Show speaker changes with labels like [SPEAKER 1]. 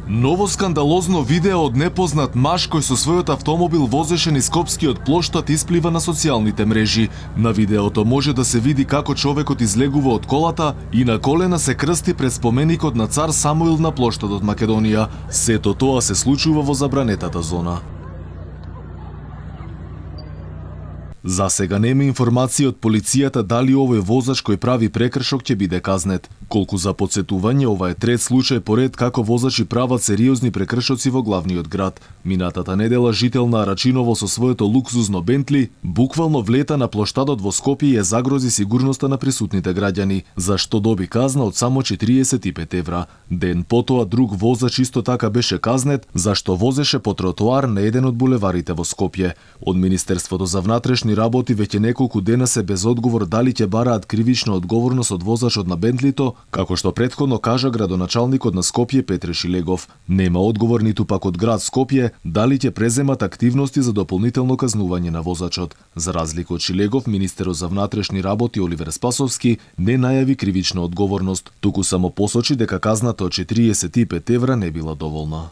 [SPEAKER 1] Ново скандалозно видео од непознат маж кој со својот автомобил возеше низ Скопскиот плоштад исплива на социјалните мрежи. На видеото може да се види како човекот излегува од колата и на колена се крсти пред споменикот на цар Самуил на плоштадот Македонија. Сето тоа се случува во забранетата зона. За сега нема информација од полицијата дали овој возач кој прави прекршок ќе биде казнет. Колку за подсетување, ова е трет случај поред како возачи прават сериозни прекршоци во главниот град. Минатата недела жител на Арачиново со своето луксузно Бентли буквално влета на плоштадот во Скопје и ја загрози сигурноста на присутните граѓани, за што доби казна од само 45 евра. Ден потоа друг возач исто така беше казнет, зашто возеше по тротоар на еден од булеварите во Скопје. Од Министерството за внатрешни работи веќе неколку дена се без одговор дали ќе бараат кривична одговорност од возачот на Бентлито, како што претходно кажа градоначалникот на Скопје Петре Шилегов. Нема одговор ниту пак од град Скопје дали ќе преземат активности за дополнително казнување на возачот. За разлика од Шилегов, министерот за внатрешни работи Оливер Спасовски не најави кривична одговорност, туку само посочи дека казната од 45 евра не била доволна.